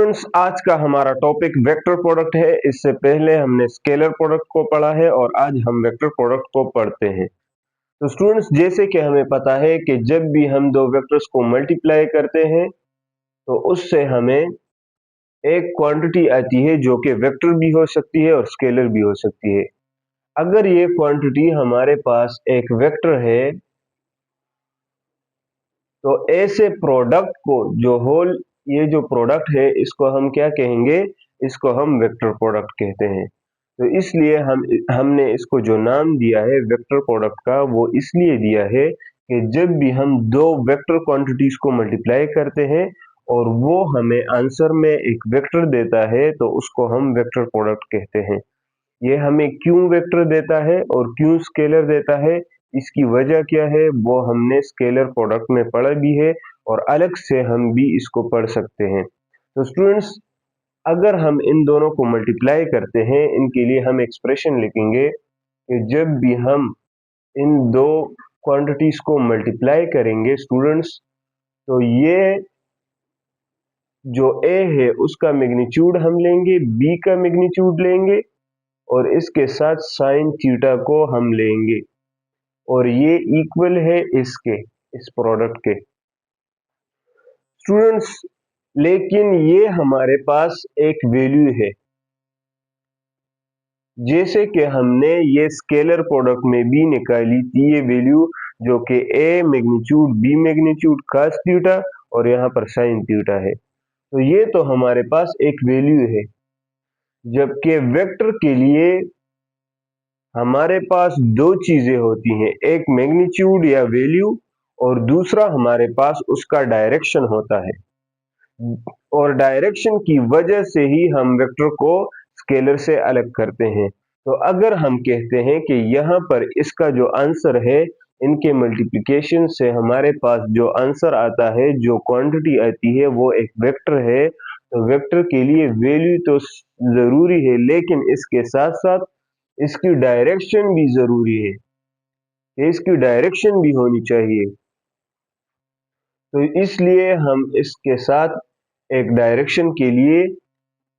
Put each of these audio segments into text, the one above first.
Students, आज का हमारा टॉपिक वेक्टर प्रोडक्ट है। इससे पहले हमने स्केलर प्रोडक्ट को पढ़ा है और आज हम वेक्टर प्रोडक्ट को पढ़ते हैं। तो स्टूडेंट्स, जैसे कि हमें पता है कि जब भी हम दो वेक्टर्स को मल्टीप्लाई करते हैं तो उससे हमें एक क्वांटिटी आती है जो कि वेक्टर भी हो सकती है और स्केलर भी हो सकती है। अगर ये क्वांटिटी हमारे पास एक वेक्टर है तो ऐसे प्रोडक्ट को ये जो प्रोडक्ट है इसको हम क्या कहेंगे? इसको हम वेक्टर प्रोडक्ट कहते हैं। तो इसलिए हमने इसको जो नाम दिया है वेक्टर प्रोडक्ट का, वो इसलिए दिया है कि जब भी हम दो वेक्टर क्वांटिटीज को मल्टीप्लाई करते हैं और वो हमें आंसर में एक वेक्टर देता है तो उसको हम वेक्टर प्रोडक्ट कहते हैं। ये हमें क्यों वेक्टर देता है और क्यों स्केलर देता है, इसकी वजह क्या है, वो हमने स्केलर प्रोडक्ट में पढ़ा भी है और अलग से हम भी इसको पढ़ सकते हैं। तो स्टूडेंट्स, अगर हम इन दोनों को मल्टीप्लाई करते हैं, इनके लिए हम एक्सप्रेशन लिखेंगे कि जब भी हम इन दो क्वांटिटीज को मल्टीप्लाई करेंगे स्टूडेंट्स, तो ये जो a है उसका मैग्नीट्यूड हम लेंगे, b का मैग्नीट्यूड लेंगे और इसके साथ साइन थीटा को हम लेंगे और ये इक्वल है इस प्रोडक्ट के। स्टूडेंट्स, लेकिन ये हमारे पास एक वैल्यू है, जैसे कि हमने ये स्केलर प्रोडक्ट में भी निकाली थी ये वैल्यू, जो कि a magnitude b magnitude cos theta और यहाँ पर साइन थीटा है। तो ये तो हमारे पास एक वैल्यू है, जबकि वेक्टर के लिए हमारे पास दो चीजें होती हैं, एक मैग्नीट्यूड या वैल्यू और दूसरा हमारे पास उसका डायरेक्शन होता है। और डायरेक्शन की वजह से ही हम वेक्टर को स्केलर से अलग करते हैं। तो अगर हम कहते हैं कि यहाँ पर इसका जो आंसर है, इनके मल्टीप्लिकेशन से हमारे पास जो आंसर आता है, जो क्वांटिटी आती है, वो एक वेक्टर है। तो वेक्टर के लिए वैल्यू तो जरूरी है, लेकिन इसके साथ साथ इसकी डायरेक्शन भी जरूरी है कि इसकी डायरेक्शन भी होनी चाहिए। तो इसलिए हम इसके साथ एक डायरेक्शन के लिए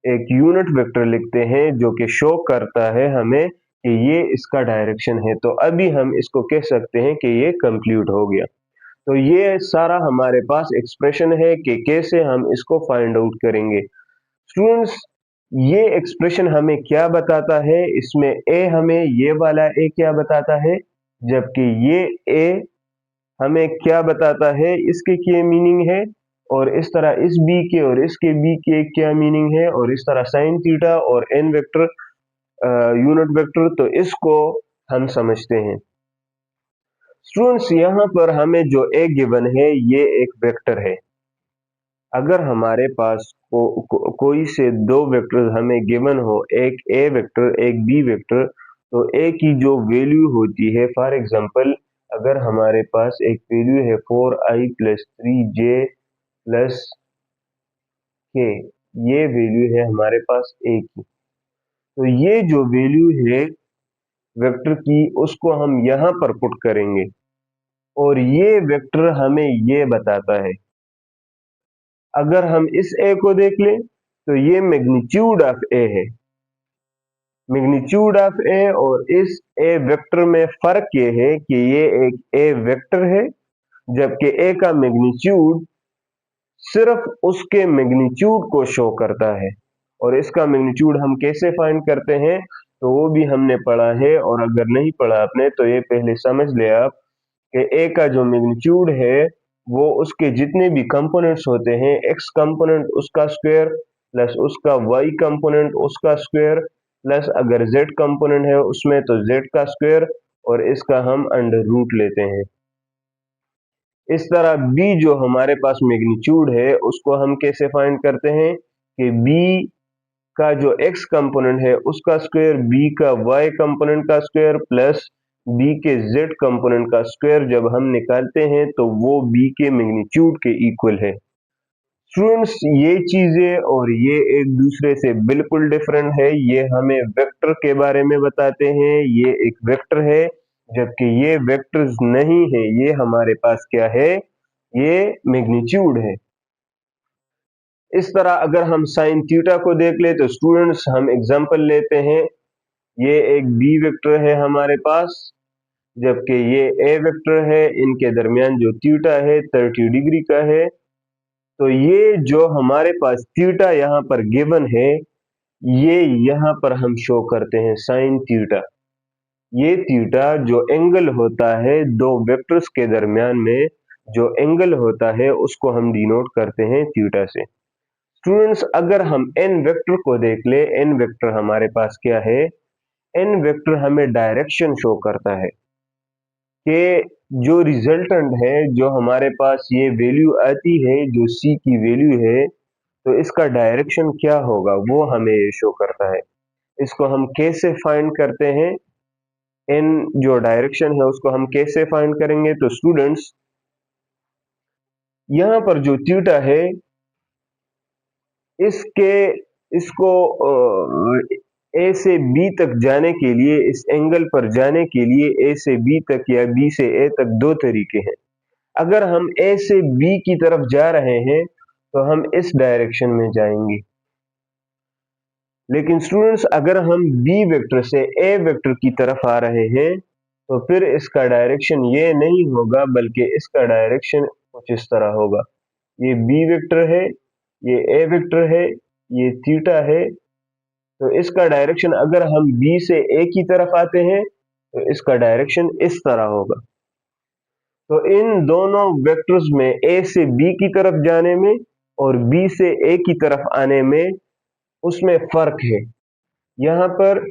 एक यूनिट वेक्टर लिखते हैं जो कि शो करता है हमें कि ये इसका डायरेक्शन है। तो अभी हम इसको कह सकते हैं कि ये कंप्लीट हो गया। तो ये सारा हमारे पास एक्सप्रेशन है कि कैसे हम इसको फाइंड आउट करेंगे। स्टूडेंट्स, ये एक्सप्रेशन हमें क्या बताता है? इसमें ए हमें ये वाला ए क्या बताता है, जबकि ये ए हमें क्या बताता है, इसके क्या मीनिंग है, और इस तरह इस बी के और इसके बी के क्या मीनिंग है, और इस तरह साइन थीटा और एन वेक्टर यूनिट वेक्टर, तो इसको हम समझते हैं। स्टूडेंट्स, यहाँ पर हमें जो ए गिवन है ये एक वेक्टर है। अगर हमारे पास कोई से दो वेक्टर हमें गिवन हो, एक ए वेक्टर एक बी वेक्टर, तो ए की जो वैल्यू होती है, फॉर एग्जांपल अगर हमारे पास एक वैल्यू है 4i + 3j + k, ये वैल्यू है हमारे पास ए की। तो ये जो वैल्यू है वेक्टर की, उसको हम यहाँ पर पुट करेंगे और ये वेक्टर हमें ये बताता है। अगर हम इस ए को देख लें तो ये मैग्नीट्यूड ऑफ ए है, मैग्नीट्यूड ऑफ ए, और इस ए वेक्टर में फर्क ये है कि ये एक ए वेक्टर है, जबकि ए का मैग्नीट्यूड सिर्फ उसके मैग्नीट्यूड को शो करता है। और इसका मैग्नीट्यूड हम कैसे फाइंड करते हैं, तो वो भी हमने पढ़ा है, और अगर नहीं पढ़ा आपने तो ये पहले समझ ले आप कि ए का जो मैग्नीट्यूड है वो उसके जितने भी कंपोनेंट्स होते हैं, एक्स कंपोनेंट उसका स्क्वायर प्लस उसका वाई कंपोनेंट उसका स्क्वायर प्लस अगर जेड कंपोनेंट है उसमें तो जेड का स्क्वायर, और इसका हम अंडर रूट लेते हैं। इस तरह b जो हमारे पास मैग्नीट्यूड है उसको हम कैसे फाइंड करते हैं कि b का जो x कंपोनेंट है उसका स्क्वायर, b का y कंपोनेंट का स्क्वायर प्लस b के z कंपोनेंट का स्क्वायर जब हम निकालते हैं तो वो b के मैग्नीट्यूड के इक्वल है। स्टूडेंट्स, ये चीजें और ये एक दूसरे से बिल्कुल डिफरेंट है। ये हमें वेक्टर के बारे में बताते हैं, ये एक वेक्टर है, जबकि ये वेक्टर्स नहीं है। ये हमारे पास क्या है, ये मैग्नीट्यूड है। इस तरह अगर हम साइन थीटा को देख ले तो स्टूडेंट्स हम एग्जांपल लेते हैं, ये एक बी वेक्टर है हमारे पास, जबकि ये ए वेक्टर है, इनके दरमियान जो थीटा है 30 डिग्री का है। तो ये जो हमारे पास थीटा यहाँ पर गिवन है, ये यहाँ पर हम शो करते हैं साइन थीटा। ये थीटा जो एंगल होता है दो वेक्टर्स के दरमियान में, जो एंगल होता है उसको हम डिनोट करते हैं थीटा से। स्टूडेंट्स अगर हम एन वेक्टर को देख ले, एन वेक्टर हमारे पास क्या है, एन वेक्टर हमें डायरेक्शन शो करता है कि जो रिजल्टेंट है, जो हमारे पास ये वैल्यू आती है, जो सी की वैल्यू है, तो इसका डायरेक्शन क्या होगा वो हमें ये शो करता है। इसको हम कैसे फाइंड करते हैं, इन जो डायरेक्शन है उसको हम कैसे फाइंड करेंगे? तो स्टूडेंट्स यहाँ पर जो थीटा है, इसके इसको ए से बी तक जाने के लिए, इस एंगल पर जाने के लिए ए से बी तक या बी से ए तक दो तरीके हैं। अगर हम ए से बी की तरफ जा रहे हैं तो हम इस डायरेक्शन में जाएंगे, लेकिन स्टूडेंट्स अगर हम बी वेक्टर से ए वेक्टर की तरफ आ रहे हैं तो फिर इसका डायरेक्शन ये नहीं होगा, बल्कि इसका डायरेक्शन कुछ इस तरह होगा। ये बी वेक्टर है, ये ए वेक्टर है, ये थीटा है, तो इसका डायरेक्शन अगर हम बी से ए की तरफ आते हैं तो इसका डायरेक्शन इस तरह होगा। तो इन दोनों वेक्टर्स में ए से बी की तरफ जाने में और बी से ए की तरफ आने में उसमें फर्क है। यहाँ पर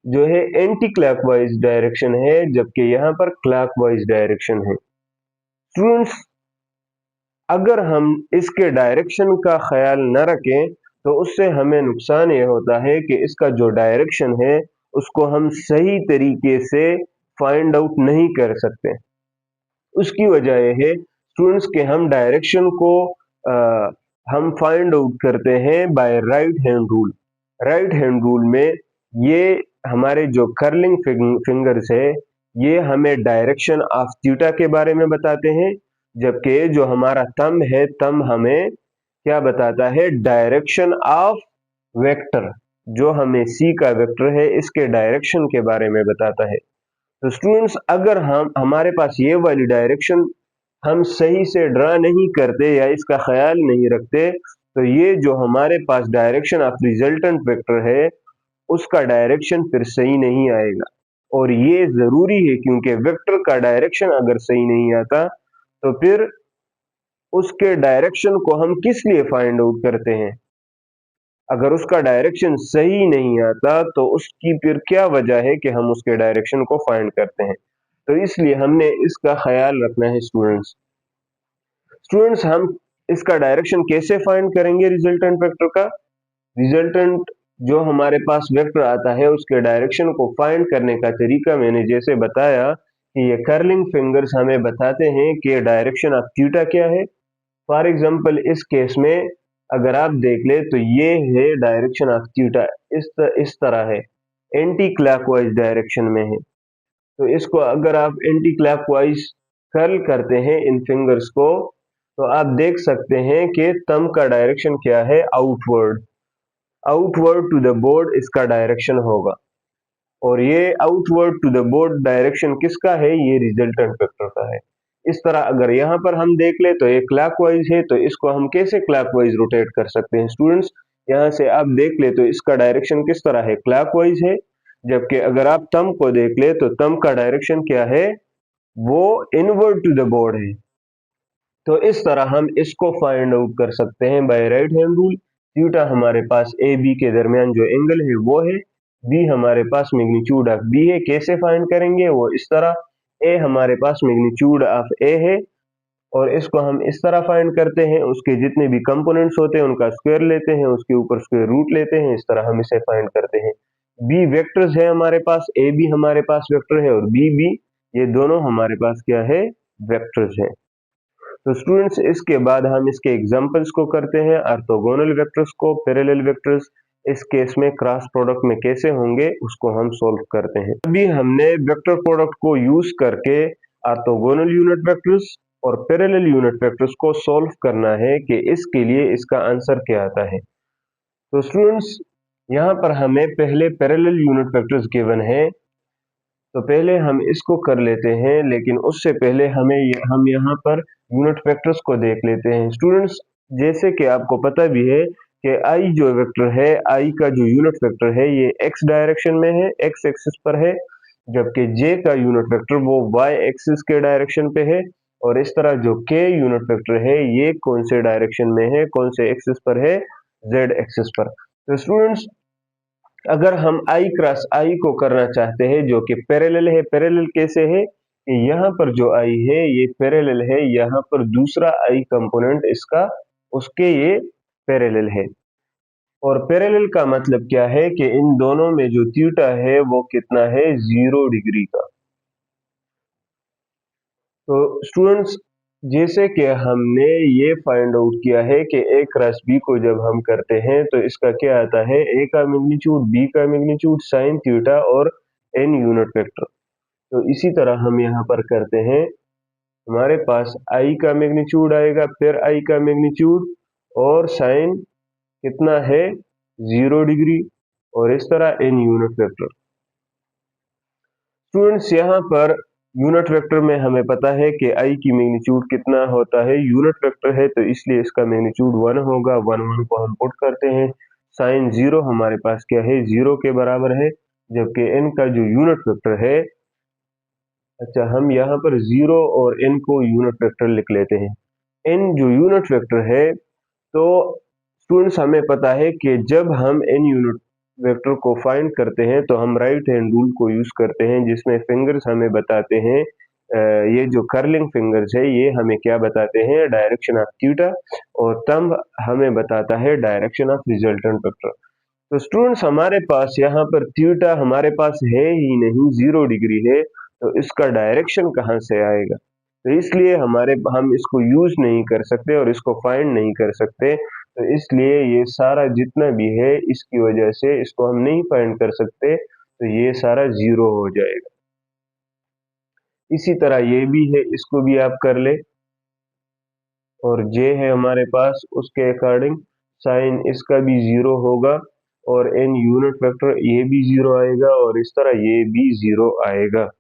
जो है एंटी क्लॉकवाइज डायरेक्शन है, जबकि यहाँ पर क्लॉकवाइज डायरेक्शन है। स्टूडेंट्स अगर हम इसके डायरेक्शन का ख्याल न रखें तो उससे हमें नुकसान ये होता है कि इसका जो डायरेक्शन है उसको हम सही तरीके से फाइंड आउट नहीं कर सकते। उसकी वजह यह है स्टूडेंट्स के हम डायरेक्शन को हम फाइंड आउट करते हैं by right hand rule. Right hand rule में ये हमारे जो कर्लिंग फिंगर्स है, ये हमें डायरेक्शन ऑफ थीटा के बारे में बताते हैं, जबकि जो हमारा थंब है, थंब हमें क्या बताता है, डायरेक्शन ऑफ वेक्टर, जो हमें सी का वेक्टर है इसके डायरेक्शन के बारे में बताता है। तो स्टूडेंट्स अगर हम हमारे पास ये वाली डायरेक्शन हम सही से ड्रा नहीं करते या इसका ख्याल नहीं रखते, तो ये जो हमारे पास डायरेक्शन ऑफ रिजल्टेंट वेक्टर है उसका डायरेक्शन फिर सही नहीं आएगा। और ये जरूरी है क्योंकि वेक्टर का डायरेक्शन अगर सही नहीं आता तो फिर उसके डायरेक्शन को हम किस लिए फाइंड आउट करते हैं? अगर उसका डायरेक्शन सही नहीं आता तो उसकी फिर क्या वजह है कि हम उसके डायरेक्शन को फाइंड करते हैं? तो इसलिए हमने इसका ख्याल रखना है स्टूडेंट्स। स्टूडेंट्स हम इसका डायरेक्शन कैसे फाइंड करेंगे रिजल्टेंट वेक्टर का? रिजल्टेंट जो हमारे पास वेक्टर आता है उसके डायरेक्शन को फाइंड करने का तरीका मैंने जैसे बताया कि ये कर्लिंग फिंगर्स हमें बताते हैं कि डायरेक्शन ऑफ थीटा क्या है। फॉर एग्जांपल इस केस में अगर आप देख ले तो ये है डायरेक्शन ऑफ थीटा, इस तरह है, एंटी क्लॉकवाइज डायरेक्शन में है। तो इसको अगर आप एंटी क्लॉकवाइज कर्ल करते हैं इन फिंगर्स को, तो आप देख सकते हैं कि थंब का डायरेक्शन क्या है, outward. Outward to the board इसका डायरेक्शन होगा, और ये outward to the board direction किसका है, ये रिजल्टेंट वेक्टर का है। इस तरह अगर यहाँ पर हम देख ले तो ये क्लॉकवाइज है, तो इसको हम कैसे क्लॉकवाइज रोटेट कर सकते हैं? स्टूडेंट्स यहाँ से आप देख ले तो इसका डायरेक्शन किस तरह है, क्लॉकवाइज है, जबकि अगर आप थंब को देख ले तो थंब का डायरेक्शन क्या है, वो इनवर्ड टू द बोर्ड है। तो इस तरह हम इसको फाइंड आउट कर सकते हैं by right hand rule. Theta हमारे पास ए बी के दरमियान जो एंगल है वो है, बी हमारे पास मैग्नीट्यूड ऑफ बी है। कैसे फाइंड करेंगे? वो इस तरह, ए हमारे पास मैग्नीट्यूड ऑफ ए है और इसको हम इस तरह फाइंड करते हैं, उसके जितने भी कंपोनेंट्स होते हैं उनका स्क्वायर लेते हैं, उसके ऊपर स्क्वायर रूट लेते हैं, इस तरह हम इसे फाइंड करते हैं। बी वेक्टर्स है हमारे पास, ए भी हमारे पास वेक्टर है और बी भी, ये दोनों हमारे पास क्या है, वेक्टर्स है। तो स्टूडेंट्स इसके बाद हम इसके एग्जांपल्स को करते हैं, ऑर्थोगोनल वेक्टर्स को, पैरेलल वेक्टर्स इस केस में क्रॉस प्रोडक्ट में कैसे होंगे उसको हम सॉल्व करते हैं। अभी हमने वेक्टर प्रोडक्ट को यूज करके ऑर्थोगोनल यूनिट वेक्टर्स और पैरेलल यूनिट वेक्टर्स को सॉल्व करना है कि इसके लिए इसका आंसर क्या आता है। तो स्टूडेंट्स, यहाँ पर हमें पहले पैरेलल यूनिट वेक्टर्स गिवन है, तो पहले हम इसको कर लेते हैं, लेकिन उससे पहले हम यहाँ पर यूनिट वेक्टर्स को देख लेते हैं। स्टूडेंट्स, जैसे कि आपको पता भी है कि आई जो वेक्टर है, आई का जो यूनिट वेक्टर है ये एक्स डायरेक्शन में है, एक्स एक्सिस पर है, जबकि जे का यूनिट वेक्टर वो वाई एक्सिस के डायरेक्शन पे है। और इस तरह जो के यूनिट वेक्टर है ये कौन से डायरेक्शन में है, कौन से एक्सिस पर है, जेड एक्सिस पर। तो स्टूडेंट्स, अगर हम आई क्रॉस आई को करना चाहते हैं जो कि पैरेलल है, पैरेलल कैसे है कि यहाँ पर जो आई है ये पैरेलल है, यहाँ पर दूसरा आई कंपोनेंट इसका उसके ये पैरेलल है। और पैरेलल का मतलब क्या है कि इन दोनों में जो थीटा है वो कितना है, 0 डिग्री का। तो स्टूडेंट्स, जैसे कि हमने ये फाइंड आउट किया है कि ए क्रॉस बी को जब हम करते हैं तो इसका क्या आता है, ए का मैग्नीट्यूड, बी का मैग्नीट्यूड, साइन थीटा और एन यूनिट वेक्टर। तो इसी तरह हम यहाँ पर करते हैं, हमारे पास आई का मैग्नीट्यूड आएगा, फिर आई का मैग्नीट्यूड और साइन कितना है, 0 डिग्री, और इस तरह एन यूनिट वेक्टर। स्टूडेंट्स, यहाँ पर यूनिट वेक्टर में हमें पता है कि आई की मैग्नीट्यूड कितना होता है, यूनिट वेक्टर है तो इसलिए इसका मैग्नीट्यूड 1 होगा, 1 को हम पुट करते हैं। साइन 0 हमारे पास क्या है, 0 के बराबर है, जबकि n का जो यूनिट वेक्टर है, अच्छा हम यहाँ पर 0 और n को यूनिट वेक्टर लिख लेते हैं। n जो यूनिट वेक्टर है, तो स्टूडेंट्स हमें पता है कि जब हम n यूनिट वेक्टर को फाइंड करते हैं तो हम राइट हैंड रूल को यूज करते हैं, जिसमें फिंगर्स हमें बताते हैं, ये जो कर्लिंग फिंगर्स है ये हमें क्या बताते हैं, डायरेक्शन ऑफ थीटा, और थंब हमें बताता है डायरेक्शन ऑफ रिजल्टेंट वेक्टर। तो स्टूडेंट्स, हमारे पास यहाँ पर थीटा हमारे पास है ही नहीं, 0 डिग्री है, तो इसका डायरेक्शन कहाँ से आएगा, तो इसलिए हम इसको यूज नहीं कर सकते और इसको फाइंड नहीं कर सकते। तो इसलिए ये सारा जितना भी है इसकी वजह से इसको हम नहीं फाइंड कर सकते, तो ये सारा 0 हो जाएगा। इसी तरह ये भी है, इसको भी आप कर ले, और जे है हमारे पास, उसके अकॉर्डिंग साइन इसका भी 0 होगा, और एन यूनिट वेक्टर ये भी 0 आएगा, और इस तरह ये भी 0 आएगा।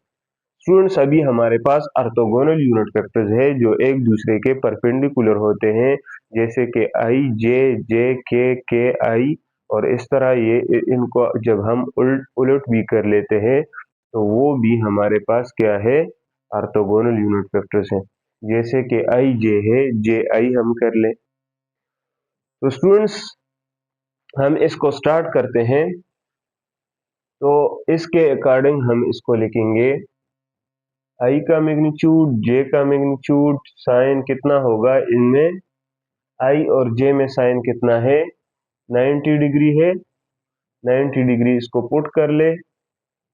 स्टूडेंट्स, अभी हमारे पास ऑर्थोगोनल यूनिट वेक्टर्स है जो एक दूसरे के परपेंडिकुलर होते हैं, जैसे कि आई जे, जे के आई, और इस तरह ये इनको जब हम उलट भी कर लेते हैं तो वो भी हमारे पास क्या है, ऑर्थोगोनल यूनिट वेक्टर्स हैं। जैसे कि आई जे है, जे आई हम कर ले। तो स्टूडेंट्स, हम इसको स्टार्ट करते हैं, तो इसके अकॉर्डिंग हम इसको लिखेंगे, आई का मैग्नीट्यूड, जे का मैग्नीट्यूड, साइन कितना होगा इनमें, आई और जे में साइन कितना है, 90 डिग्री है, 90 डिग्री इसको पुट कर ले,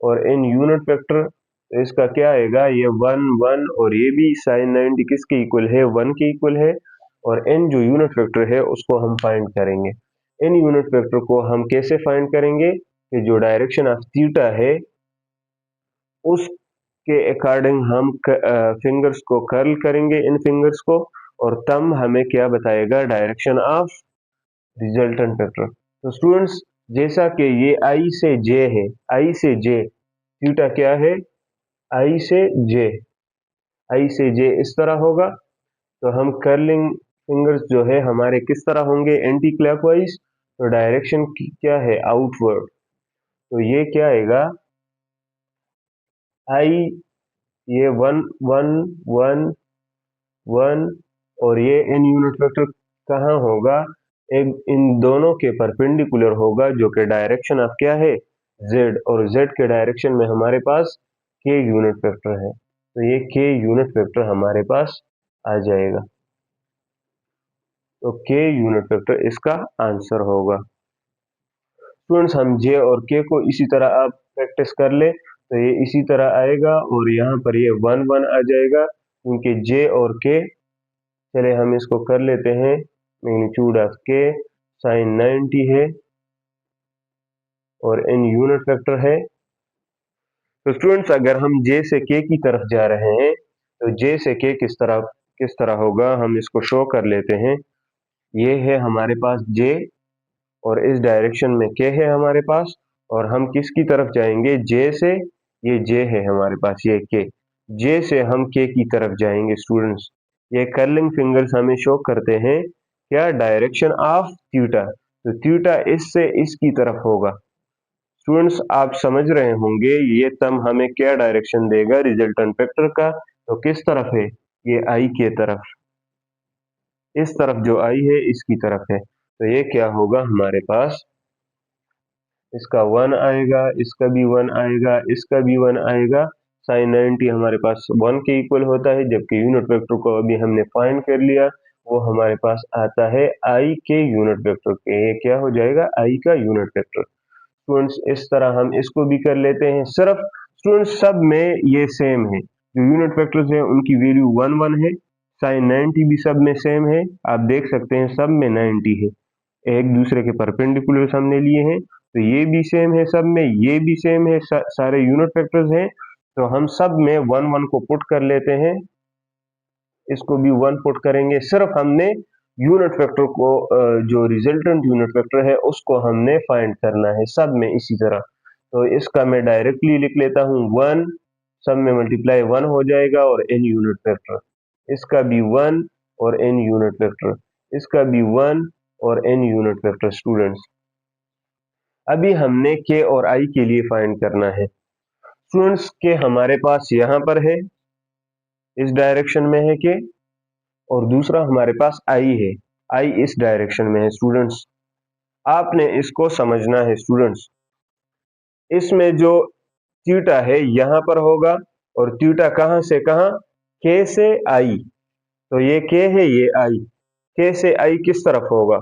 और इन यूनिट वेक्टर तो इसका क्या आएगा, ये 1 1, और ये भी साइन 90 किसके इक्वल है, 1 के इक्वल है। और एन जो यूनिट वेक्टर है उसको हम फाइंड करेंगे। इन यूनिट वेक्टर को हम कैसे फाइंड करेंगे कि जो डायरेक्शन ऑफ थीटा है उसके अकॉर्डिंग हम फिंगर्स को कर्ल करेंगे, इन फिंगर्स को, और थंब हमें क्या बताएगा, डायरेक्शन ऑफ रिजल्टेंट वेक्टर। तो स्टूडेंट्स, जैसा कि ये आई से जे है, आई से जे थीटा क्या है, आई से जे, आई से जे इस तरह होगा, तो हम कर्लिंग फिंगर्स जो है हमारे किस तरह होंगे, एंटी क्लॉकवाइज, तो डायरेक्शन क्या है, आउटवर्ड। तो ये क्या आएगा, आई, ये 1 1 1 1, और ये एन यूनिट वेक्टर कहाँ होगा, एक इन दोनों के परपेंडिकुलर होगा, जो कि डायरेक्शन ऑफ क्या है, जेड, और जेड के डायरेक्शन में हमारे पास के यूनिट वेक्टर है, तो ये के यूनिट वेक्टर हमारे पास आ जाएगा। तो के यूनिट वेक्टर इसका आंसर होगा। स्टूडेंट्स, हम जे और के को इसी तरह आप प्रैक्टिस कर ले, तो ये इसी तरह आएगा, और यहाँ पर ये 1 1 आ जाएगा, क्योंकि जे और के, चले हम इसको कर लेते हैं, मैग्नीट्यूड ऑफ के साइन 90 है, और एन यूनिट वेक्टर है। तो स्टूडेंट्स, अगर हम जे से के की तरफ जा रहे हैं तो जे से के किस तरफ किस तरह होगा, हम इसको शो कर लेते हैं। ये है हमारे पास j और इस डायरेक्शन में k है हमारे पास, और हम किसकी तरफ जाएंगे, j से। ये j है हमारे पास, ये k, j से हम k की तरफ जाएंगे स्टूडेंट्स। ये कर्लिंग फिंगर्स हमें शो करते हैं क्या, डायरेक्शन ऑफ थीटा। तो थीटा इससे इसकी तरफ होगा। स्टूडेंट्स आप समझ रहे होंगे, ये तम हमें क्या डायरेक्शन देगा रिजल्टेंट वेक्टर का, तो किस तरफ है, ये आई के तरफ, इस तरफ जो आई है इसकी तरफ है। तो ये क्या होगा हमारे पास, इसका 1 आएगा, इसका भी 1 आएगा, इसका भी 1 आएगा। साइन 90 हमारे पास 1 के इक्वल होता है, जबकि यूनिट वेक्टर को अभी हमने फाइंड कर लिया, वो हमारे पास आता है आई के यूनिट वेक्टर के। ये क्या हो जाएगा, आई का यूनिट वेक्टर। स्टूडेंट्स इस तरह हम इसको भी कर लेते हैं। सिर्फ स्टूडेंट्स सब में ये सेम है, जो यूनिट वेक्टर्स हैं उनकी वैल्यू 1 1 है। साइन 90 भी सब में सेम है, आप देख सकते हैं सब में 90 है, एक दूसरे के परपेंडिकुलर हमने लिए हैं। तो ये भी सेम है सब में, ये भी सेम है, सारे यूनिट वेक्टर्स हैं। तो हम सब में 1 1 को पुट कर लेते हैं, इसको भी 1 पुट करेंगे। सिर्फ हमने यूनिट वेक्टर को जो रिजल्टेंट यूनिट वेक्टर है उसको हमने फाइंड करना है सब में इसी तरह। तो इसका मैं डायरेक्टली लिख लेता हूँ 1, सब में मल्टीप्लाई 1 हो जाएगा और n यूनिट वेक्टर, इसका भी 1 और n यूनिट वेक्टर, इसका भी 1 और n यूनिट वेक्टर। स्टूडेंट्स अभी हमने k और i के लिए फाइंड करना है। स्टूडेंट्स k हमारे पास यहाँ पर है, इस डायरेक्शन में है k, और दूसरा हमारे पास i है, i इस डायरेक्शन में है। स्टूडेंट्स आपने इसको समझना है। स्टूडेंट्स इसमें जो थीटा है यहाँ पर होगा, और थीटा कहाँ से कहाँ, k से i। तो ये k है, ये i, k से i किस तरफ होगा,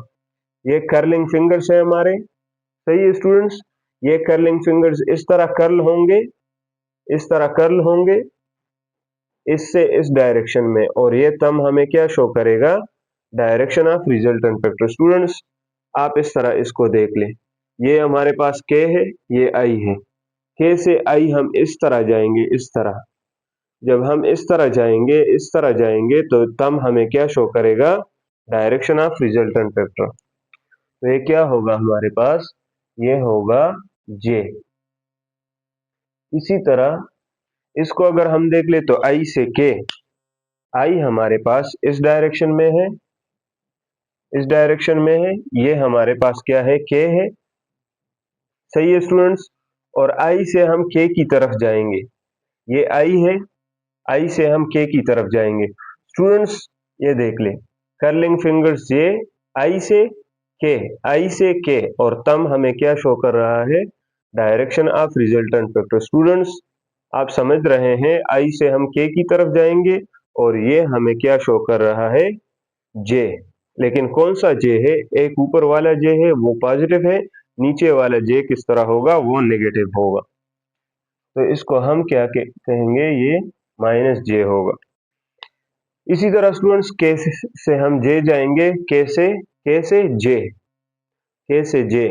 ये कर्लिंग फिंगर्स है हमारे, सही है स्टूडेंट्स। ये कर्लिंग फिंगर्स इस तरह कर्ल होंगे, इस तरह कर्ल होंगे, इससे इस डायरेक्शन में, और ये तम हमें क्या शो करेगा, direction of resultant vector. Students आप इस तरह इसको देख लें, ये हमारे पास k है, ये i है, k से i हम इस तरह जाएंगे, इस तरह। जब हम इस तरह जाएंगे, इस तरह जाएंगे, तो तम हमें क्या शो करेगा, डायरेक्शन ऑफ रिजल्टेंट वेक्टर। तो ये क्या होगा हमारे पास, ये होगा j। इसी तरह इसको अगर हम देख ले, तो i से k, i हमारे पास इस डायरेक्शन में है, इस डायरेक्शन में है, ये हमारे पास क्या है, k है, सही है स्टूडेंट्स। और i से हम k की तरफ जाएंगे, ये i है, i से हम k की तरफ जाएंगे। स्टूडेंट्स ये देख ले, कर्लिंग फिंगर्स ये i से k, i से k, और तम हमें क्या शो कर रहा है, direction of resultant vector. Students आप समझ रहे हैं, i से हम k की तरफ जाएंगे, और ये हमें क्या शो कर रहा है, j। लेकिन कौन सा j है, एक ऊपर वाला j है वो पॉजिटिव है, नीचे वाला j किस तरह होगा, वो नेगेटिव होगा। तो इसको हम क्या कहेंगे, ये माइनस j होगा। इसी तरह स्टूडेंट्स k से हम j जाएंगे, k से j, k से j।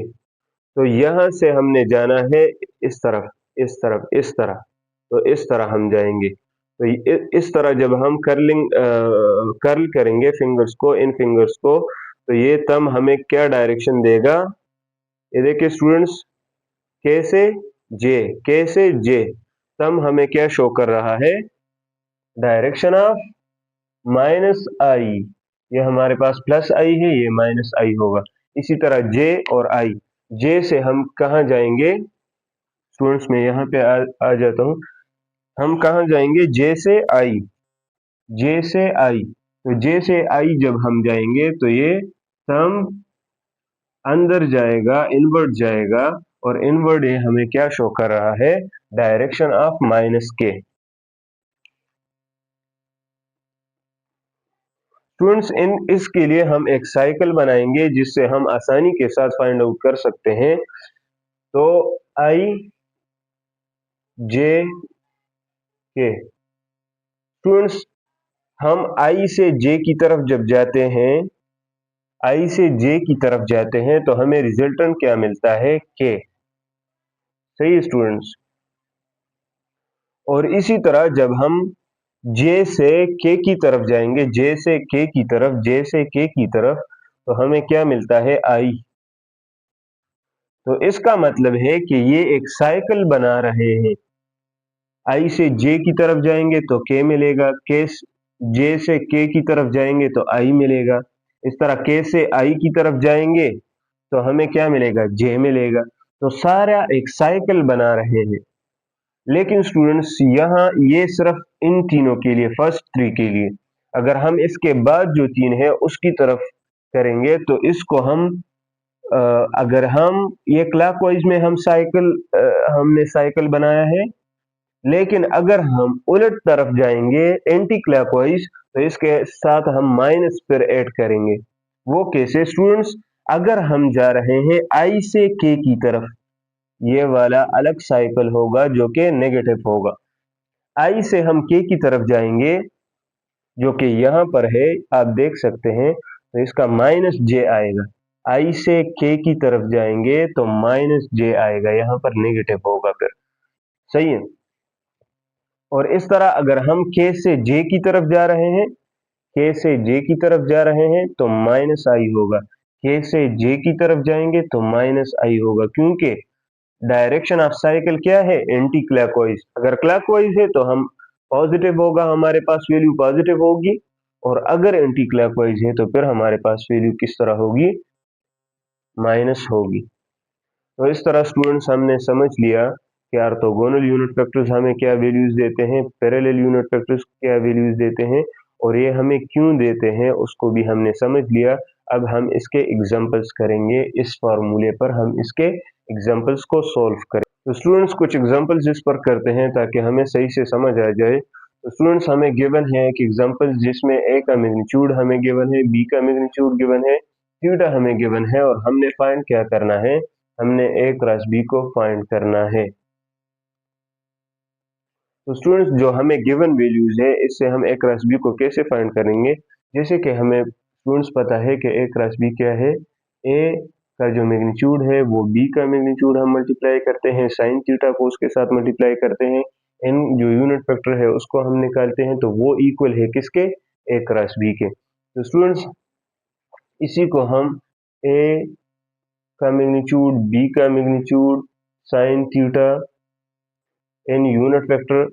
तो यहां से हमने जाना है इस तरफ, इस तरफ, इस तरह। तो इस तरह हम जाएंगे। तो इस तरह जब हम कर्ल करेंगे फिंगर्स को, इन फिंगर्स को, तो ये तम हमें क्या डायरेक्शन देगा, ये देखिए स्टूडेंट्स, k से j, k से j, तम हमें क्या शो कर रहा है, डायरेक्शन ऑफ माइनस आई। ये हमारे पास प्लस आई है, ये माइनस आई होगा। इसी तरह j और i, j से हम कहाँ जाएंगे स्टूडेंट्स, मैं यहाँ पे आ जाता हूँ, हम कहाँ जाएंगे, j से i, j से i। तो j से i जब हम जाएंगे, तो ये सम अंदर जाएगा, इनवर्ड जाएगा, और इनवर्ड ये हमें क्या शो कर रहा है, direction of minus k। Students इसके लिए हम एक साइकिल बनाएंगे, जिससे हम आसानी के साथ फाइंड आउट कर सकते हैं। तो i j k, स्टूडेंट्स हम i से j की तरफ जब जाते हैं, i से j की तरफ जाते हैं, तो हमें रिजल्टेंट क्या मिलता है, k, सही स्टूडेंट्स। और इसी तरह जब हम जे से के की तरफ जाएंगे, जे से के की तरफ, जे से के की तरफ, तो हमें क्या मिलता है? आई। तो इसका मतलब है कि ये एक साइकिल बना रहे हैं। आई से जे की तरफ जाएंगे तो के मिलेगा, के जे से के की तरफ जाएंगे तो आई मिलेगा। इस तरह के से आई की तरफ जाएंगे तो हमें क्या मिलेगा? जे मिलेगा। तो सारा एक साइकिल बना रहे हैं। लेकिन स्टूडेंट्स यहाँ ये सिर्फ इन तीनों के लिए, फर्स्ट थ्री के लिए। अगर हम इसके बाद जो तीन है उसकी तरफ करेंगे तो इसको हम अगर हम ये क्लॉकवाइज में हम साइकिल हमने साइकिल बनाया है, लेकिन अगर हम उलट तरफ जाएंगे एंटी क्लॉकवाइज तो इसके साथ हम माइनस फिर ऐड करेंगे। वो कैसे स्टूडेंट्स? अगर हम जा रहे हैं आई से के की तरफ, ये वाला अलग साइकिल होगा जो कि नेगेटिव होगा। आई से हम के की तरफ जाएंगे जो कि यहां पर है, आप देख सकते हैं, तो इसका माइनस जे आएगा। आई से के की तरफ जाएंगे तो माइनस जे आएगा, यहां पर नेगेटिव होगा फिर। सही है। और इस तरह अगर हम के से जे की तरफ जा रहे हैं, के से जे की तरफ जा रहे हैं तो माइनस आई होगा। के से जे की तरफ जाएंगे तो माइनस आई होगा, क्योंकि डायरेक्शन ऑफ साइकिल क्या है? Anti clockwise. अगर क्लॉकवाइज है तो हम पॉजिटिव होगा, हमारे पास वैल्यू पॉजिटिव होगी, और अगर एंटी क्लॉकवाइज है तो फिर हमारे पास वैल्यू किस तरह होगी? माइनस होगी। तो इस तरह स्टूडेंट्स हमने समझ लिया कि ऑर्थोगोनल यूनिट वेक्टर्स हमें क्या वैल्यूज देते हैं, पैरेलल यूनिट वेक्टर्स क्या वैल्यूज देते हैं, और ये हमें क्यों देते हैं उसको भी हमने समझ लिया। अब हम इसके एग्जांपल्स करेंगे, इस फार्मूले पर हम इसके एग्जांपल्स को सॉल्व करें। तो स्टूडेंट्स कुछ एग्जांपल्स इस पर करते हैं ताकि हमें सही से समझ आ जाए। तो स्टूडेंट्स हमें गिवन है एक एग्जांपल जिसमें ए का मैग्नीट्यूड हमें गिवन है, बी का मैग्नीट्यूड गिवन है, थीटा हमें गिवन है, और हमने फाइंड क्या करना है? हमने ए क्रॉस बी को फाइंड करना है। तो स्टूडेंट्स जो हमें गिवन वैल्यूज है इससे हम ए क्रॉस बी को कैसे फाइंड करेंगे? जैसे कि हमें स्टूडेंट्स पता है कि ए क्रॉस बी क्या है। ए का जो मैग्नीट्यूड है वो बी का मैग्नीट्यूड हम मल्टीप्लाई करते हैं, साइन थीटा को उसके साथ मल्टीप्लाई करते हैं, एन जो यूनिट वेक्टर है उसको हम निकालते हैं, तो वो इक्वल है किसके? ए क्रॉस बी के। तो स्टूडेंट्स इसी को हम ए का मैग्नीट्यूड, बी का magnitude, sine theta, n unit vector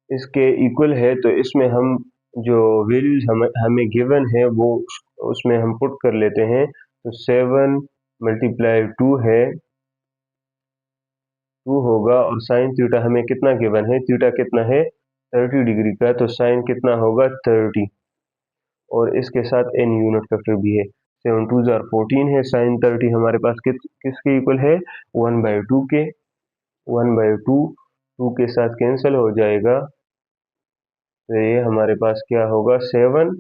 इसके इक्वल है, तो इसमें हम जो वैल्यूज हमें गिवन है वो उसमें हम पुट कर लेते हैं। तो 7 मल्टीप्लाई 2 है, 2 होगा, और साइन थीटा हमें कितना गिवन है? थीटा कितना है? 30 डिग्री का, तो साइन कितना होगा? 30, और इसके साथ एन यूनिट वेक्टर भी है। 7 2 जार 14 है, साइन 30 हमारे पास किसके इक्वल है? 1/2 के। 1/2, 2 के साथ कैंसिल हो जाएगा, तो ये हमारे पास क्या होगा? 7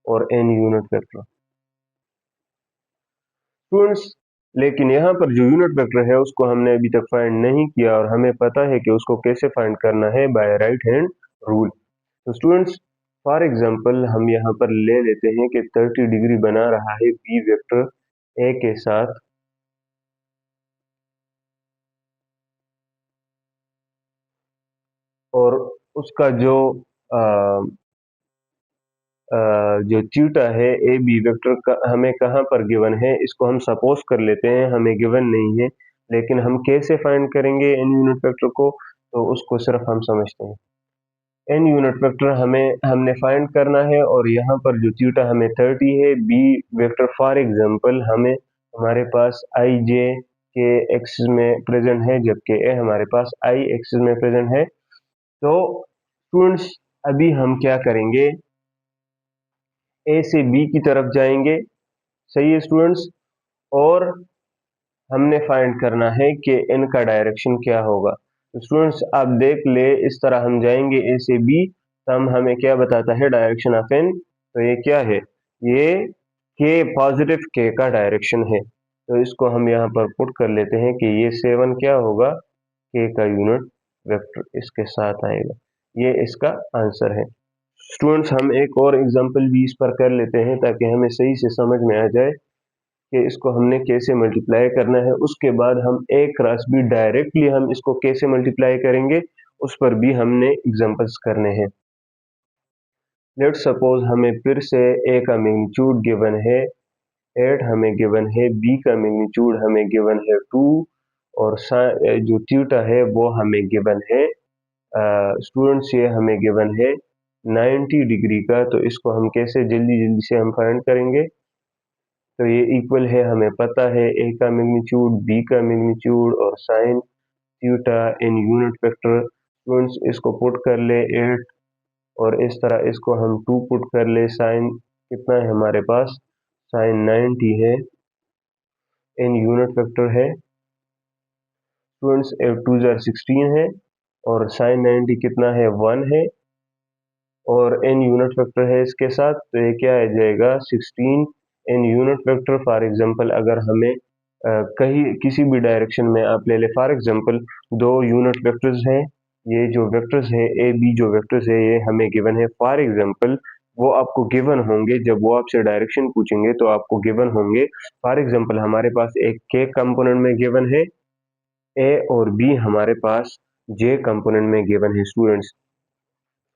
और एन यूनिट वेक्टर। स्टूडेंट्स लेकिन यहाँ पर जो यूनिट वेक्टर है उसको हमने अभी तक फाइंड नहीं किया, और हमें पता है कि उसको कैसे फाइंड करना है, बाय राइट हैंड रूल। तो स्टूडेंट्स फॉर एग्जांपल हम यहाँ पर ले लेते हैं कि 30 डिग्री बना रहा है बी वेक्टर ए के साथ, और उसका जो थीटा है ए बी वेक्टर का हमें कहाँ पर गिवन है, इसको हम सपोज कर लेते हैं हमें गिवन नहीं है, लेकिन हम कैसे फाइंड करेंगे एन यूनिट वेक्टर को, तो उसको सिर्फ हम समझते हैं। एन यूनिट वेक्टर हमने फाइंड करना है, और यहाँ पर जो थीटा हमें 30 है, बी वेक्टर फॉर एग्जांपल हमारे पास आई जे के एक्सिस में प्रेजेंट है, जबकि ए हमारे पास आई एक्सिस में प्रेजेंट है। तो स्टूडेंट्स अभी हम क्या करेंगे? ए से बी की तरफ जाएंगे। सही है स्टूडेंट्स, और हमने फाइंड करना है कि इनका डायरेक्शन क्या होगा। तो स्टूडेंट्स आप देख ले, इस तरह हम जाएंगे ए से बी, तब हमें क्या बताता है डायरेक्शन ऑफ एन? तो ये क्या है? ये के पॉजिटिव के का डायरेक्शन है। तो इसको हम यहाँ पर पुट कर लेते हैं कि ये 7 क्या होगा? के का यूनिट वेक्टर इसके साथ आएगा। ये इसका आंसर है। स्टूडेंट्स हम एक और एग्जांपल भी इस पर कर लेते हैं ताकि हमें सही से समझ में आ जाए कि इसको हमने कैसे मल्टीप्लाई करना है। उसके बाद हम ए क्रॉस बी डायरेक्टली हम इसको कैसे मल्टीप्लाई करेंगे उस पर भी हमने एग्जांपल्स करने हैं। लेट सपोज हमें फिर से ए का मैग्नीट्यूड गिवन है 8, हमें गिवन है बी का मैग्नीट्यूड हमें गिवन है 2 और जो थीटा है वो हमें गिवन है स्टूडेंट्स ये हमें गिवन है 90 डिग्री का। तो इसको हम कैसे जल्दी जल्दी से हम फाइंड करेंगे। तो ये इक्वल है, हमें पता है ए का मैग्नीट्यूड बी का मैग्नीट्यूड और sine theta in unit vector. Students इसको पुट कर ले 8 और इस तरह इसको हम 2 पुट कर ले। साइन कितना है हमारे पास, साइन 90 है इन यूनिट वेक्टर है। स्टूडेंट्स 2 जार 16 है और साइन 90 कितना है 1 है और n यूनिट वेक्टर है इसके साथ। तो ये क्या आ जाएगा 16 n unit vector. For example अगर हमें कहीं किसी भी डायरेक्शन में आप ले ले, फॉर एग्जांपल दो यूनिट वेक्टर्स हैं, ये जो वेक्टर्स है ए बी जो वेक्टर्स है ये हमें गिवन है। फॉर एग्जांपल वो आपको गिवन होंगे, जब वो आपसे डायरेक्शन पूछेंगे तो आपको गिवन होंगे। फॉर एग्जांपल हमारे पास एक के कंपोनेंट में गिवन है ए और बी हमारे पास जे कंपोनेंट में गिवन है स्टूडेंट्स।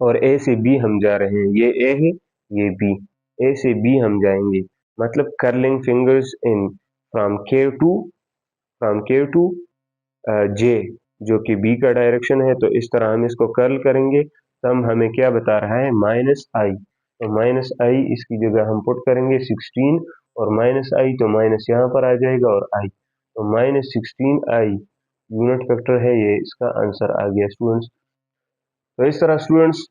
और ए से बी हम जा रहे हैं, ये ए है ये बी, ए से बी हम जाएंगे मतलब कर्लिंग फिंगर्स इन फ्रॉम के टू जे जो कि बी का डायरेक्शन है। तो इस तरह हम इसको कर्ल करेंगे। तब हमें क्या बता रहा है माइनस आई, तो माइनस आई इसकी जगह हम पुट करेंगे 16 और माइनस आई तो माइनस यहाँ पर आ जाएगा और आई, तो माइनस 16 आई यूनिट वेक्टर है, ये इसका आंसर आ गया स्टूडेंट्स। तो इस तरह स्टूडेंट्स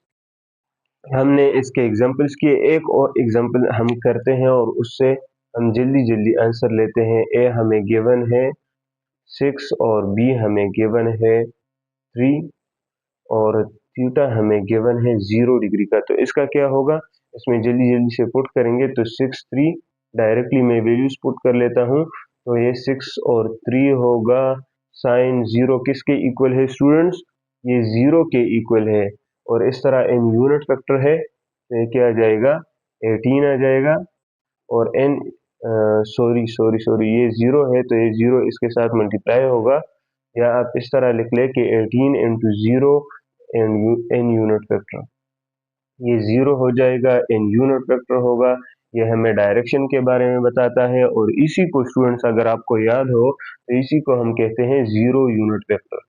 हमने इसके एग्जाम्पल्स किए, एक और एग्जाम्पल हम करते हैं और उससे हम जल्दी जल्दी आंसर लेते हैं। ए हमें गिवन है 6 और बी हमें गिवन है 3 और थीटा हमें गिवन है 0 डिग्री का। तो इसका क्या होगा, इसमें जल्दी जल्दी से पुट करेंगे। तो 6 3 डायरेक्टली मैं वैल्यूज पुट कर लेता हूँ। तो ये 6 और 3 होगा साइन 0 किसके इक्वल है स्टूडेंट्स, ये 0 के इक्वल है। और इस तरह n यूनिट वेक्टर है तो ये क्या आ जाएगा 18 आ जाएगा और n सॉरी ये 0 है तो ये 0 इसके साथ मल्टीप्लाई होगा, या आप इस तरह लिख ले कि 18 इंटू 0 n यूनिट वेक्टर, ये 0 हो जाएगा n यूनिट वेक्टर होगा। ये हमें डायरेक्शन के बारे में बताता है और इसी को स्टूडेंट्स अगर आपको याद हो तो इसी को हम कहते हैं 0 यूनिट वेक्टर,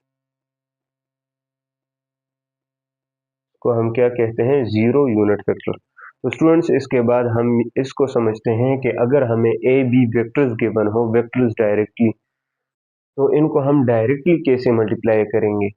को हम क्या कहते हैं 0 यूनिट वेक्टर। तो स्टूडेंट्स इसके बाद हम इसको समझते हैं कि अगर हमें ए बी वेक्टर्स गिवन हो, वेक्टर्स डायरेक्टली, तो इनको हम डायरेक्टली कैसे मल्टीप्लाई करेंगे।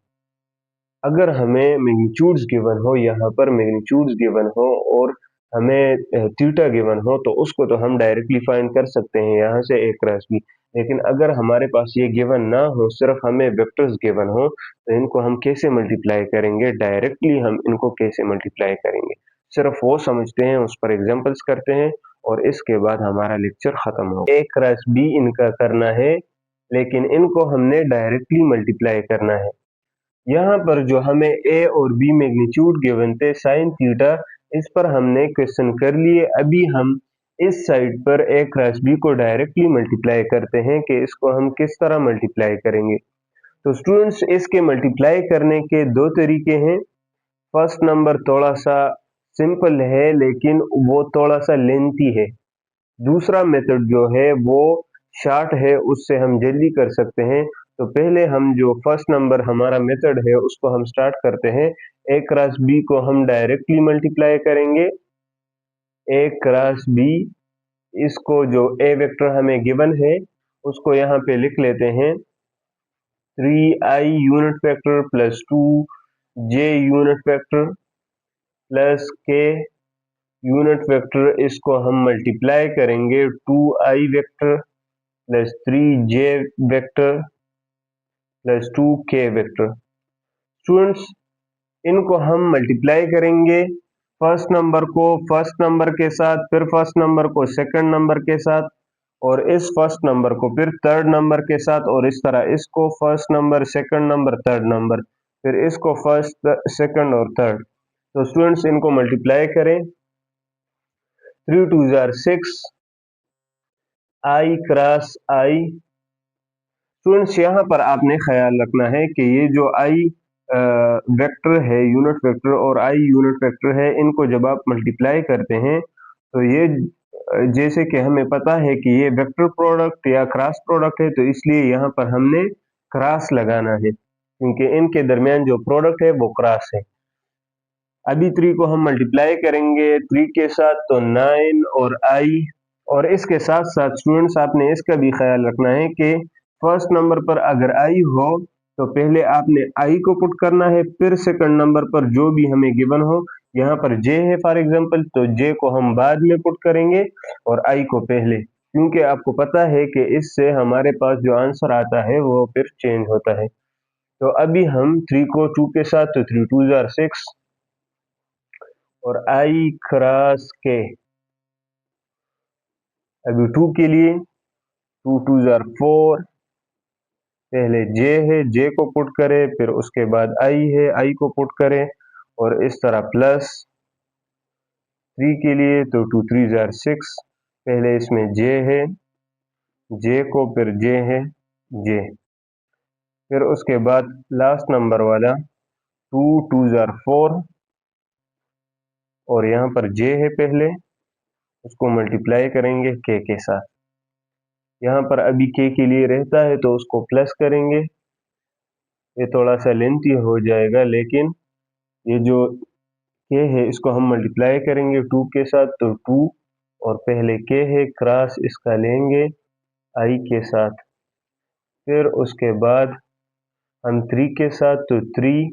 अगर हमें मैग्नीट्यूड्स गिवन हो, यहाँ पर मैग्नीट्यूड्स गिवन हो और हमें थीटा गिवन हो तो उसको तो हम डायरेक्टली फाइंड कर सकते हैं यहाँ से ए क्रॉस बी। लेकिन अगर हमारे पास ये गिवन ना हो, सिर्फ हमें वेक्टर्स गिवन हो, तो इनको हम कैसे मल्टीप्लाई करेंगे, डायरेक्टली हम इनको कैसे मल्टीप्लाई करेंगे, सिर्फ वो समझते हैं, उस पर एग्जांपल्स करते हैं और इसके बाद हमारा लेक्चर खत्म हो। ए क्रॉस बी इनका करना है लेकिन इनको हमने डायरेक्टली मल्टीप्लाई करना है। यहाँ पर जो हमें ए और बी मैग्नीट्यूड गिवन थे साइन थीटा, इस पर हमने क्वेश्चन कर लिए। अभी हम इस साइड पर ए क्रॉस बी को डायरेक्टली मल्टीप्लाई करते हैं कि इसको हम किस तरह मल्टीप्लाई करेंगे। तो स्टूडेंट्स इसके मल्टीप्लाई करने के दो तरीके हैं। फर्स्ट नंबर थोड़ा सा सिंपल है लेकिन वो थोड़ा सा लेंथी है। दूसरा मेथड जो है वो शॉर्ट है, उससे हम जल्दी कर सकते हैं। तो पहले हम जो फर्स्ट नंबर हमारा मेथड है उसको हम स्टार्ट करते हैं। ए क्रॉस बी को हम डायरेक्टली मल्टीप्लाई करेंगे, ए क्रॉस बी, इसको जो ए वेक्टर हमें गिवन है उसको यहाँ पे लिख लेते हैं 3i unit vector plus 2j unit vector plus k unit vector, इसको हम मल्टीप्लाई करेंगे 2i vector plus 3j vector plus 2k vector. Students इनको हम मल्टीप्लाई करेंगे, फर्स्ट नंबर को फर्स्ट नंबर के साथ, फिर फर्स्ट नंबर को सेकंड नंबर के साथ और इस फर्स्ट नंबर को फिर थर्ड नंबर के साथ, और इस तरह इसको first number second number third number, फिर इसको फर्स्ट सेकंड और थर्ड। तो स्टूडेंट्स इनको मल्टीप्लाई करें, 3 2 जार 6 आई क्रॉस आई। स्टूडेंट्स यहाँ पर आपने ख्याल रखना है कि ये जो आई वेक्टर है, यूनिट वेक्टर और आई यूनिट वेक्टर है, इनको जब आप मल्टीप्लाई करते हैं तो ये जैसे कि हमें पता है कि ये वेक्टर प्रोडक्ट या क्रॉस प्रोडक्ट है, तो इसलिए यहाँ पर हमने क्रॉस लगाना है क्योंकि इनके दरमियान जो प्रोडक्ट है वो क्रॉस है। अभी 3 को हम मल्टीप्लाई करेंगे 3 के साथ तो 9 और आई, और इसके साथ साथ स्टूडेंट्स आपने इसका भी ख्याल रखना है कि फर्स्ट नंबर पर अगर आई हो तो पहले आपने आई को पुट करना है, फिर सेकंड नंबर पर जो भी हमें गिवन हो, यहाँ पर जे है फॉर एग्जांपल, तो जे को हम बाद में पुट करेंगे और आई को पहले, क्योंकि आपको पता है कि इससे हमारे पास जो आंसर आता है वो फिर चेंज होता है। तो अभी हम 3 को 2 के साथ, तो 3 2 आर 6 और आई क्रॉस के, अभी 2 के लिए 2 2 आर 4, पहले जे है, जे को पुट करें, फिर उसके बाद आई है, आई को पुट करें और इस तरह प्लस 3 के लिए तो 2 3 आर 6, पहले इसमें जे है, जे को फिर जे है, जे, फिर उसके बाद लास्ट नंबर वाला 2 2 आर 4 और यहाँ पर जे है, पहले उसको मल्टीप्लाई करेंगे के साथ, यहाँ पर अभी के लिए रहता है तो उसको प्लस करेंगे, ये थोड़ा सा लेंथी हो जाएगा, लेकिन ये जो के है इसको हम मल्टीप्लाई करेंगे 2 के साथ, तो 2 और पहले के है क्रॉस इसका लेंगे आई के साथ, फिर उसके बाद हम 3 के साथ, तो 3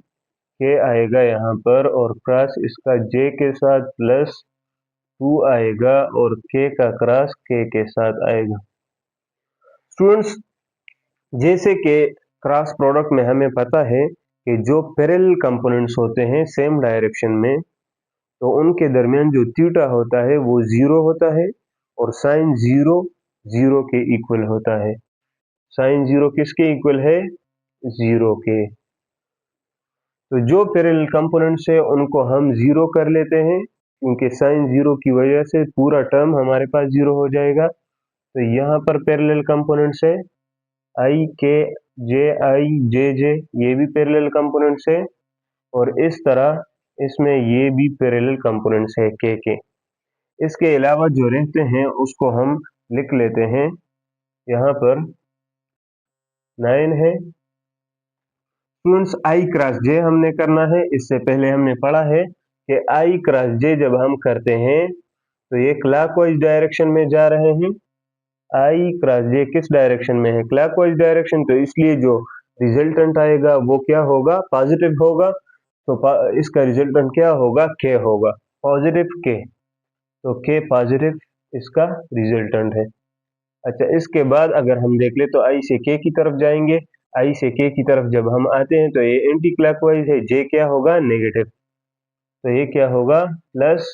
के आएगा यहाँ पर और क्रॉस इसका जे के साथ प्लस 2 आएगा और के का क्रॉस के साथ आएगा। स्टूडेंट्स, जैसे कि क्रॉस प्रोडक्ट में हमें पता है कि जो पैरेलल कंपोनेंट्स होते हैं सेम डायरेक्शन में, तो उनके दरमियान जो थीटा होता है वो 0 होता है और साइन 0 0 के इक्वल होता है। साइन 0 किसके इक्वल है? 0 के। तो जो पैरेलल कंपोनेंट्स है उनको हम 0 कर लेते हैं, क्योंकि साइन 0 की वजह से पूरा टर्म हमारे पास 0 हो जाएगा। तो यहाँ पर पैरेलल कंपोनेंट्स है आई के जे आई जे जे, ये भी पैरेलल कंपोनेंट्स है, और इस तरह इसमें ये भी पैरेलल कंपोनेंट्स है के। इसके अलावा जो रहते हैं उसको हम लिख लेते हैं, यहाँ पर 9 है। स्टूडेंट्स, आई क्रॉस जे हमने करना है, इससे पहले हमने पढ़ा है कि आई क्रॉस जे जब हम करते हैं तो ये क्लॉकवाइज डायरेक्शन में जा रहे हैं। आई क्रॉस जे किस डायरेक्शन में है? क्लॉकवाइज डायरेक्शन, तो इसलिए जो रिजल्टेंट आएगा वो क्या होगा? पॉजिटिव होगा। तो इसका रिजल्टेंट क्या होगा? के होगा, पॉजिटिव के। तो के पॉजिटिव इसका रिजल्टेंट है। अच्छा, इसके बाद अगर हम देख ले तो आई से के की तरफ जाएंगे, आई से के की तरफ जब हम आते हैं तो ये एंटी क्लॉकवाइज है, जे क्या होगा? नेगेटिव। तो ये क्या होगा? प्लस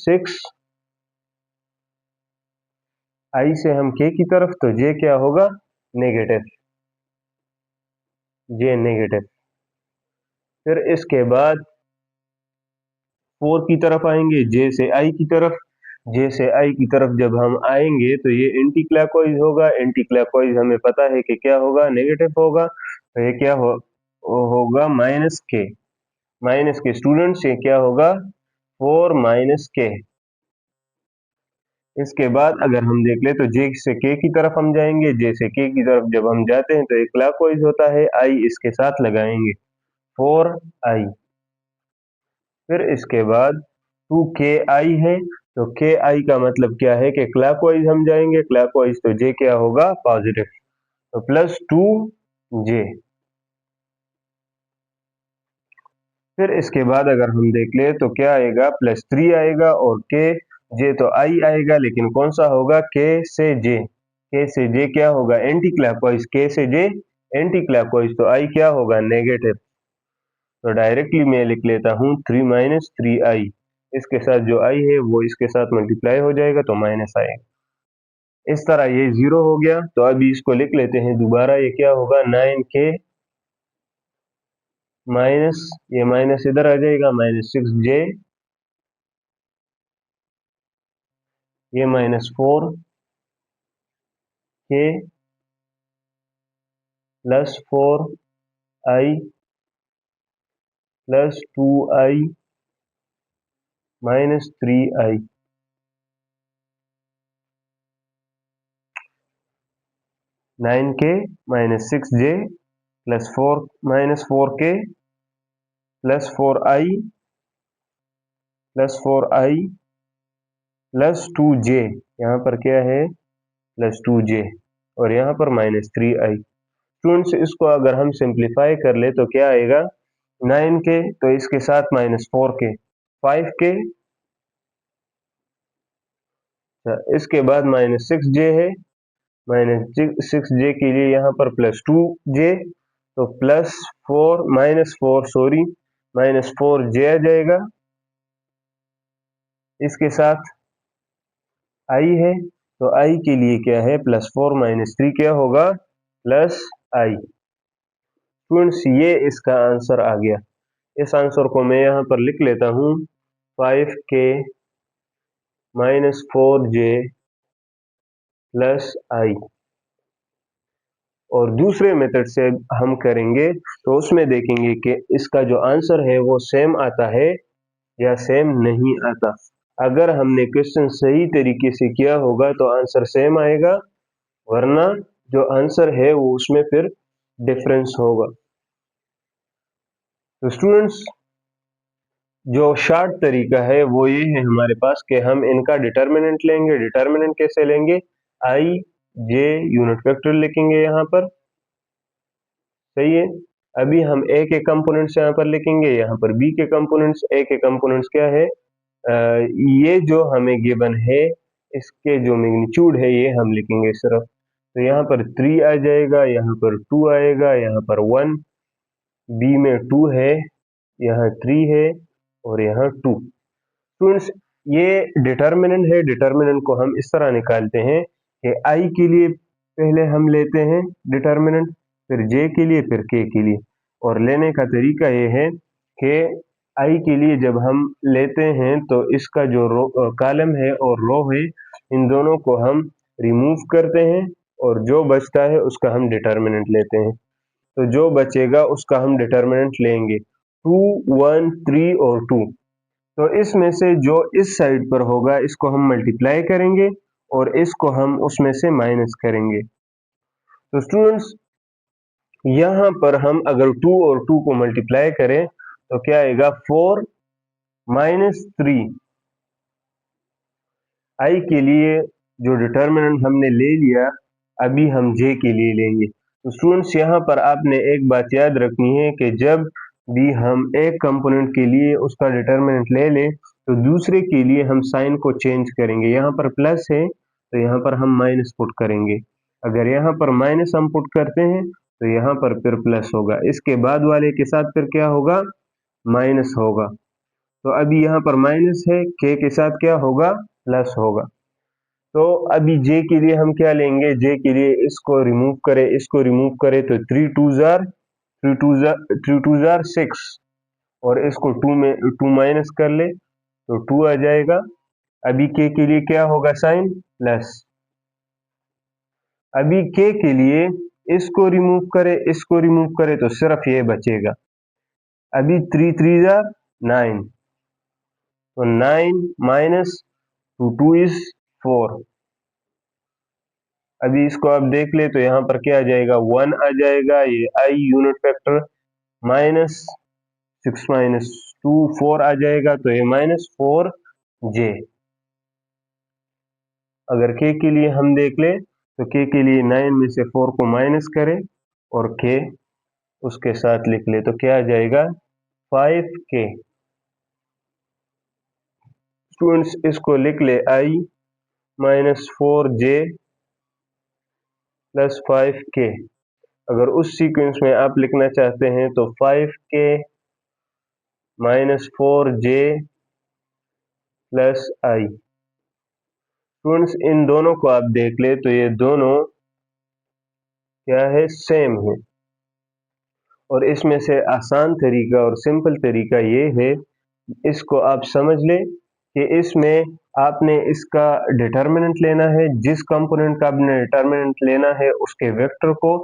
6, आई से हम के की तरफ, तो जे क्या होगा? नेगेटिव, जे नेगेटिव। फिर इसके बाद 4 की तरफ आएंगे, जे से आई की तरफ। जे से आई की तरफ जब हम आएंगे तो ये एंटी क्लॉकवाइज होगा, एंटी क्लॉकवाइज हमें पता है कि क्या होगा? नेगेटिव होगा। तो ये क्या होगा? माइनस के स्टूडेंट्स, ये क्या होगा? 4 माइनस के। इसके बाद अगर हम देख ले तो जे से के की तरफ हम जाएंगे, जे से के की तरफ जब हम जाते हैं तो ये क्लॉकवाइज होता है, आई इसके साथ लगाएंगे 4 आई। फिर इसके बाद 2 के आई है, तो के आई का मतलब क्या है कि क्लॉकवाइज हम जाएंगे, क्लॉकवाइज, तो जे क्या होगा? पॉजिटिव, तो प्लस 2 जे। फिर इसके बाद अगर हम देख ले तो क्या आएगा? प्लस 3 आएगा और के जे तो आई आएगा, लेकिन कौन सा होगा? के से जे। के से जे क्या होगा? एंटी क्लॉकवाइज, के से जे एंटी क्लॉकवाइज, तो आई क्या होगा? नेगेटिव। तो डायरेक्टली मैं लिख लेता हूँ 3 माइनस 3 आई, इसके साथ जो आई है वो इसके साथ मल्टीप्लाई हो जाएगा तो माइनस आएगा। इस तरह ये 0 हो गया। तो अभी इसको लिख लेते हैं दोबारा, ये क्या होगा? 9 के माइनस, ये माइनस इधर आ जाएगा, माइनस 6 जे, ये minus 4 k plus 4 i plus 2i minus 3i, 9k minus 6j plus 4 minus 4k plus 4i plus 2j, यहाँ पर क्या है प्लस 2j और यहाँ पर माइनस 3i। स्टूडेंट्स इसको अगर हम सिंप्लीफाई कर ले तो क्या आएगा 9k, तो इसके साथ माइनस 4k 5k, इसके बाद माइनस 6j है, माइनस 6j के लिए यहाँ पर प्लस 2j, तो plus 4 minus 4 sorry minus 4j आ जाएगा, इसके साथ i है तो i के लिए क्या है प्लस 4 माइनस 3 क्या होगा प्लस i। स्टूडेंट्स ये इसका आंसर आ गया। इस आंसर को मैं यहाँ पर लिख लेता हूँ 5k minus 4j plus i। और दूसरे मेथड से हम करेंगे तो उसमें देखेंगे कि इसका जो आंसर है वो सेम आता है या सेम नहीं आता। अगर हमने क्वेश्चन सही तरीके से किया होगा तो आंसर सेम आएगा, वरना जो आंसर है वो उसमें फिर डिफरेंस होगा। तो स्टूडेंट्स जो शॉर्ट तरीका है वो ये है हमारे पास कि हम इनका डिटर्मिनेंट लेंगे। डिटर्मिनेंट कैसे लेंगे, आई जे यूनिट वेक्टर लिखेंगे यहाँ पर, सही है। अभी हम ए के कंपोनेंट्स यहाँ पर लिखेंगे, यहाँ पर बी के कंपोनेंट्स। ए के कंपोनेंट्स क्या है, ये जो हमें गिवन है इसके जो मैग्नीट्यूड है ये हम लिखेंगे सिर्फ। तो यहाँ पर 3 आ जाएगा, यहाँ पर 2 आएगा, यहाँ पर 1, बी में 2 है, यहाँ 3 है और यहाँ 2। स्टूडेंट्स ये डिटर्मिनेंट है, डिटर्मिनेंट को हम इस तरह निकालते हैं कि आई के लिए पहले हम लेते हैं डिटर्मिनेंट, फिर जे के लिए, फिर के के लिए। और लेने का तरीका ये है कि आई के लिए जब हम लेते हैं तो इसका जो कॉलम है और रो है इन दोनों को हम रिमूव करते हैं और जो बचता है उसका हम डिटर्मिनेंट लेते हैं। तो जो बचेगा उसका हम डिटर्मिनेंट लेंगे 2, 1, 3 और 2। तो इसमें से जो इस साइड पर होगा इसको हम मल्टीप्लाई करेंगे और इसको हम उसमें से माइनस करेंगे। तो स्टूडेंट्स यहाँ पर हम अगर 2 और 2 को मल्टीप्लाई करें तो क्या आएगा 4 माइनस 3। आई के लिए जो डिटर्मिनेंट हमने ले लिया, अभी हम जे के लिए लेंगे। तो स्टूडेंट्स यहाँ पर आपने एक बात याद रखनी है कि जब भी हम एक कंपोनेंट के लिए उसका डिटर्मिनेंट ले लें तो दूसरे के लिए हम साइन को चेंज करेंगे। यहाँ पर प्लस है तो यहाँ पर हम माइनस पुट करेंगे, अगर यहाँ पर माइनस हम पुट करते हैं तो यहाँ पर फिर प्लस होगा, इसके बाद वाले के साथ फिर क्या होगा माइनस होगा। तो अभी यहाँ पर माइनस है, के के साथ क्या होगा प्लस होगा। तो अभी जे के लिए हम क्या लेंगे, जे के लिए इसको रिमूव करें, इसको रिमूव करें तो 3 टू जार 6 और इसको 2 में 2 माइनस कर ले तो 2 आ जाएगा। अभी के लिए क्या होगा साइन प्लस। अभी के लिए इसको रिमूव करें, इसको रिमूव करें तो सिर्फ ये बचेगा। अभी 3 3 जार 9, तो 9 माइनस 2 इज 4। अभी इसको आप देख ले तो यहाँ पर क्या आ जाएगा 1 आ जाएगा, ये I unit vector minus 6 minus 2 4 आ जाएगा, तो ये माइनस 4j। अगर के लिए हम देख ले तो के लिए 9 में से 4 को माइनस करें और के उसके साथ लिख ले तो क्या आ जाएगा 5k। स्टूडेंट्स इसको लिख ले आई माइनस 4j प्लस 5k। अगर उस सीक्वेंस में आप लिखना चाहते हैं तो 5k minus 4j plus I. Students in दोनों को आप देख ले तो ये दोनों क्या है सेम है। और इसमें से आसान तरीका और सिंपल तरीका ये है, इसको आप समझ ले कि इसमें आपने इसका डिटर्मिनेंट लेना है, जिस कंपोनेंट का आपने डिटर्मिनेंट लेना है उसके वेक्टर को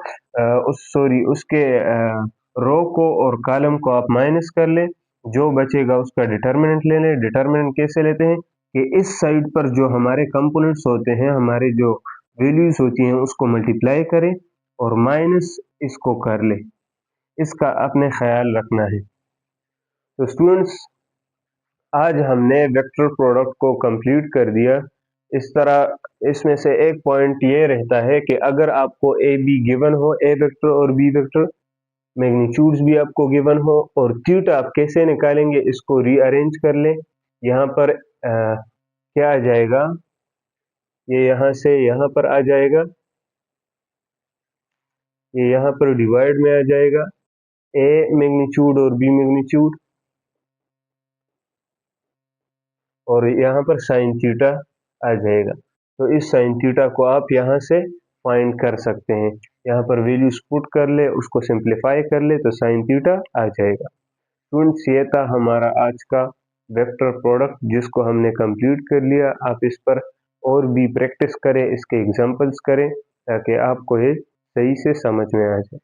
उसके रो को और कॉलम को आप माइनस कर लें, जो बचेगा उसका डिटर्मिनेंट ले लें। डिटर्मिनेंट कैसे लेते हैं कि इस साइड पर जो हमारे कंपोनेंट्स होते हैं, हमारे जो वैल्यूज होती हैं, उसको मल्टीप्लाई करें और माइनस इसको कर लें। इसका अपने ख्याल रखना है। तो स्टूडेंट्स, आज हमने वेक्टर प्रोडक्ट को कंप्लीट कर दिया। इस तरह इसमें से एक पॉइंट ये रहता है कि अगर आपको ए बी गिवन हो, ए वेक्टर और बी वेक्टर, मैग्नीट्यूड्स भी आपको गिवन हो, और थीटा आप कैसे निकालेंगे इसको रीअरेंज कर लें। यहाँ पर क्या आ जाएगा, ये यहाँ से यहाँ पर आ जाएगा, ये यहाँ पर डिवाइड में आ जाएगा, ए मैग्नीट्यूड और बी मैग्नीट्यूड, और यहाँ पर साइन थीटा आ जाएगा। तो इस साइन थीटा को आप यहाँ से फाइंड कर सकते हैं। यहाँ पर वैल्यूज पुट कर ले, उसको सिंप्लीफाई कर ले, तो साइन थीटा आ जाएगा। स्टूडेंट्स, ये था हमारा आज का वेक्टर प्रोडक्ट, जिसको हमने कंप्लीट कर लिया। आप इस पर और भी प्रैक्टिस करें, इसके एग्जांपल्स करें, ताकि आपको ये सही से समझ में आ जाए।